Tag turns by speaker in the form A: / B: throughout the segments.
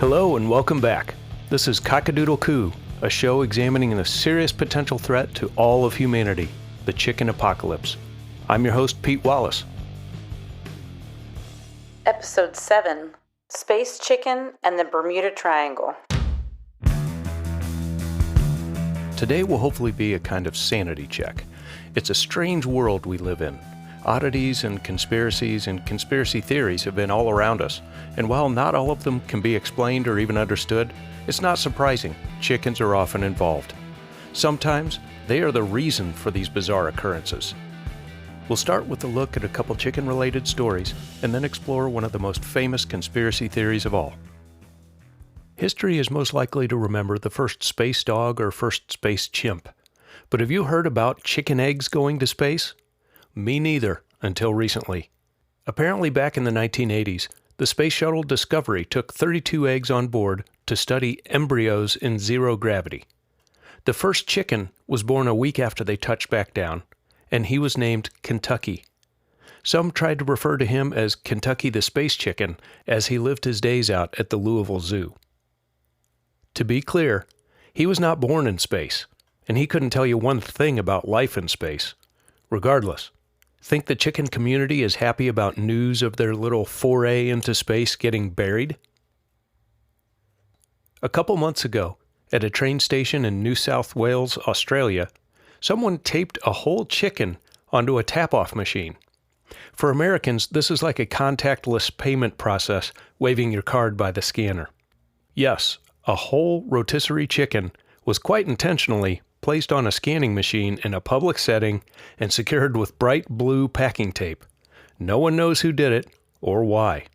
A: Hello and welcome back. This is Cockadoodle Coo, a show examining the serious potential threat to all of humanity, the chicken apocalypse. I'm your host, Pete Wallace.
B: Episode 7, Space Chicken and the Bermuda Triangle.
A: Today will hopefully be a kind of sanity check. It's a strange world we live in. Oddities and conspiracy theories have been all around us, and while not all of them can be explained or even understood, it's not surprising chickens are often involved. Sometimes they are the reason for these bizarre occurrences. We'll start with a look at a couple chicken-related stories, and then explore one of the most famous conspiracy theories of all. History is most likely to remember the first space dog or first space chimp. But have you heard about chicken eggs going to space? Me neither, until recently. Apparently back in the 1980s, the Space Shuttle Discovery took 32 eggs on board to study embryos in zero gravity. The first chicken was born a week after they touched back down, and he was named Kentucky. Some tried to refer to him as Kentucky the Space Chicken as he lived his days out at the Louisville Zoo. To be clear, he was not born in space, and he couldn't tell you one thing about life in space. Regardless, think the chicken community is happy about news of their little foray into space getting buried? A couple months ago, at a train station in New South Wales, Australia, someone taped a whole chicken onto a tap-off machine. For Americans, this is like a contactless payment process, waving your card by the scanner. Yes, a whole rotisserie chicken was quite intentionally placed on a scanning machine in a public setting and secured with bright blue packing tape. No one knows who did it or why.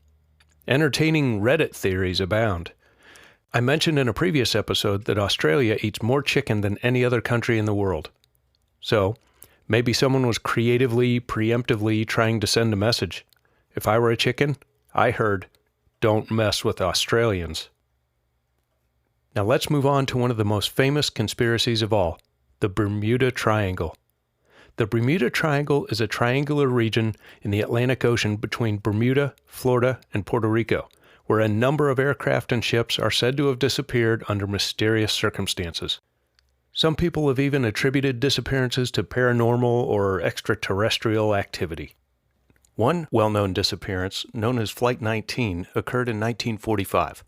A: Entertaining Reddit theories abound. I mentioned in a previous episode that Australia eats more chicken than any other country in the world. So, maybe someone was preemptively trying to send a message. If I were a chicken, I heard, "Don't mess with Australians." Now let's move on to one of the most famous conspiracies of all, the Bermuda Triangle. The Bermuda Triangle is a triangular region in the Atlantic Ocean between Bermuda, Florida, and Puerto Rico, where a number of aircraft and ships are said to have disappeared under mysterious circumstances. Some people have even attributed disappearances to paranormal or extraterrestrial activity. One well-known disappearance, known as Flight 19, occurred in 1945.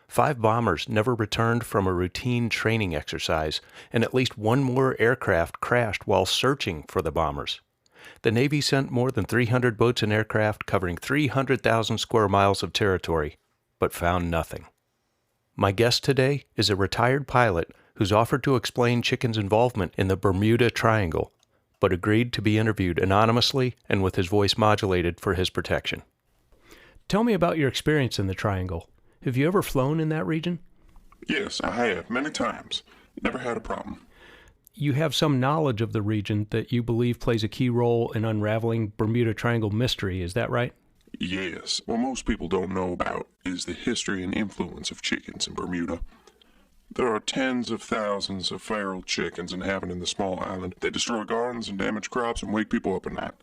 A: 5 bombers never returned from a routine training exercise, and at least one more aircraft crashed while searching for the bombers. The Navy sent more than 300 boats and aircraft covering 300,000 square miles of territory, but found nothing. My guest today is a retired pilot who's offered to explain chickens' involvement in the Bermuda Triangle, but agreed to be interviewed anonymously and with his voice modulated for his protection. Tell me about your experience in the Triangle. Have you ever flown in that region?
C: Yes, I have, many times. Never had a problem.
A: You have some knowledge of the region that you believe plays a key role in unraveling Bermuda Triangle mystery, is that right?
C: Yes. What most people don't know about is the history and influence of chickens in Bermuda. There are tens of thousands of feral chickens inhabiting the small island. They destroy gardens and damage crops and wake people up at night,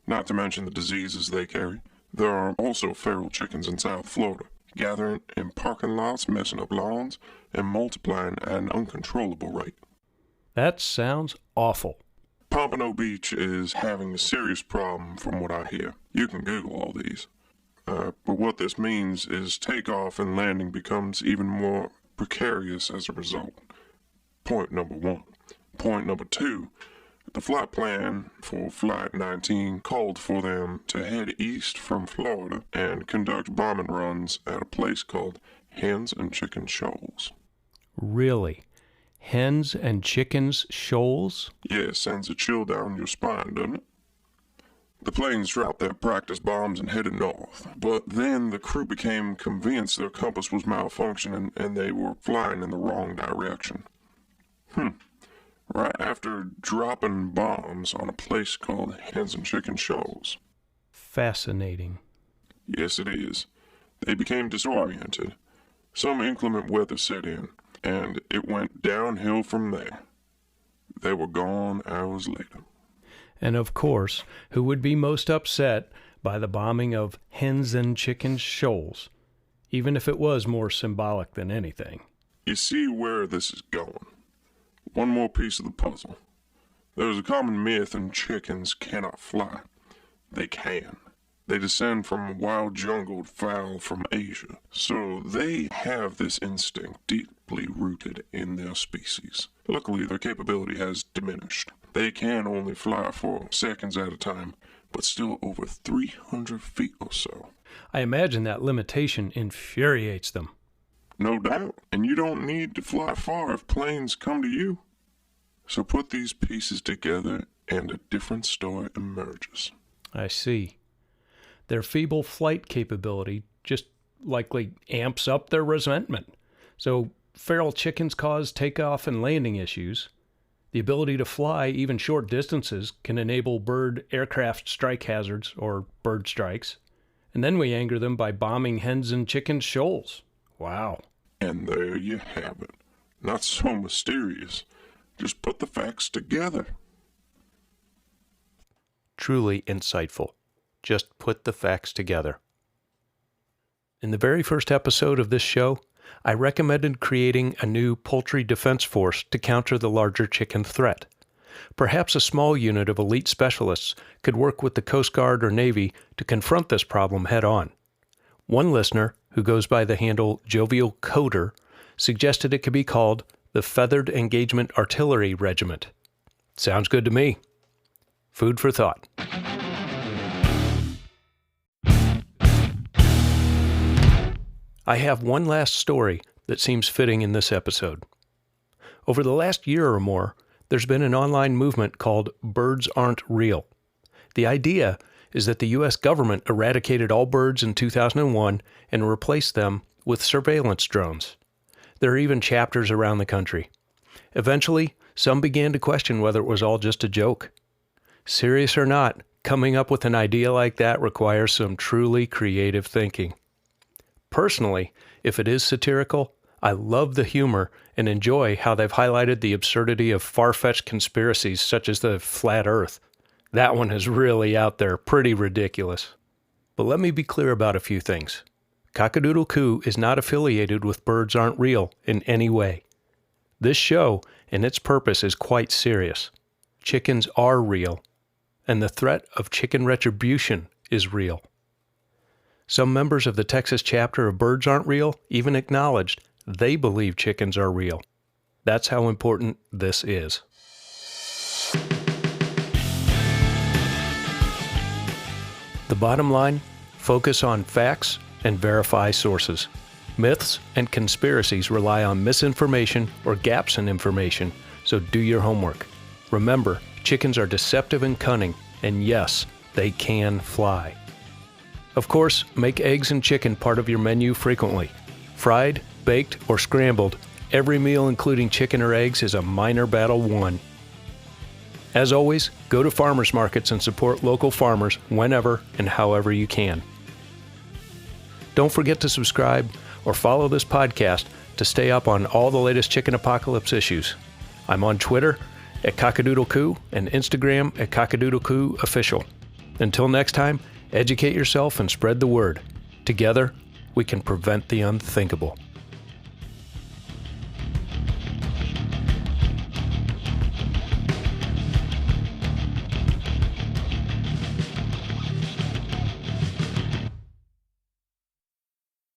C: not to mention the diseases they carry. There are also feral chickens in South Florida, gathering in parking lots, messing up lawns, and multiplying at an uncontrollable rate.
A: That sounds awful.
C: Pompano Beach is having a serious problem from what I hear. You can Google all these. But what this means is takeoff and landing becomes even more precarious as a result. Point number 1. Point number 2. The flight plan for Flight 19 called for them to head east from Florida and conduct bombing runs at a place called Hens and Chicken Shoals.
A: Really? Hens and Chickens Shoals?
C: Yes, sends a chill down your spine, doesn't it? The planes dropped their practice bombs and headed north, but then the crew became convinced their compass was malfunctioning and they were flying in the wrong direction. Right after dropping bombs on a place called Hens and Chicken Shoals.
A: Fascinating.
C: Yes, it is. They became disoriented. Some inclement weather set in, and it went downhill from there. They were gone hours later.
A: And of course, who would be most upset by the bombing of Hens and Chicken Shoals? even if it was more symbolic than anything.
C: You see where this is going. One more piece of the puzzle. There's a common myth and chickens cannot fly. They can. They descend from wild jungled fowl from Asia, so they have this instinct deeply rooted in their species. Luckily, their capability has diminished. They can only fly for seconds at a time, but still over 300 feet or so.
A: I imagine that limitation infuriates them.
C: No doubt, and you don't need to fly far if planes come to you. So put these pieces together and a different story emerges.
A: I see. Their feeble flight capability just likely amps up their resentment. So feral chickens cause takeoff and landing issues. The ability to fly even short distances can enable bird aircraft strike hazards, or bird strikes. And then we anger them by bombing hens and chickens' shoals. Wow.
C: And there you have it. Not so mysterious. Just put the facts together.
A: Truly insightful. Just put the facts together. In the very first episode of this show, I recommended creating a new poultry defense force to counter the larger chicken threat. Perhaps a small unit of elite specialists could work with the Coast Guard or Navy to confront this problem head-on. One listener, who goes by the handle Jovial Coder, suggested it could be called the Feathered Engagement Artillery Regiment. Sounds good to me. Food for thought. I have one last story that seems fitting in this episode. Over the last year or more, there's been an online movement called Birds Aren't Real. The idea is that the U.S. government eradicated all birds in 2001 and replaced them with surveillance drones. There are even chapters around the country. Eventually, some began to question whether it was all just a joke. Serious or not, coming up with an idea like that requires some truly creative thinking. Personally, if it is satirical, I love the humor and enjoy how they've highlighted the absurdity of far-fetched conspiracies such as the flat earth. That one is really out there, pretty ridiculous. But let me be clear about a few things. Cockadoodle Coo is not affiliated with Birds Aren't Real in any way. This show and its purpose is quite serious. Chickens are real, and the threat of chicken retribution is real. Some members of the Texas chapter of Birds Aren't Real even acknowledged they believe chickens are real. That's how important this is. The bottom line, focus on facts and verify sources. Myths and conspiracies rely on misinformation or gaps in information, so do your homework. Remember, chickens are deceptive and cunning, and yes, they can fly. Of course, make eggs and chicken part of your menu frequently. Fried, baked, or scrambled, every meal including chicken or eggs is a minor battle won. As always, go to farmers markets and support local farmers whenever and however you can. Don't forget to subscribe or follow this podcast to stay up on all the latest chicken apocalypse issues. I'm on Twitter at Cockadoodlecoo and Instagram at Cockadoodlecoo Official. Until next time, educate yourself and spread the word. Together, we can prevent the unthinkable.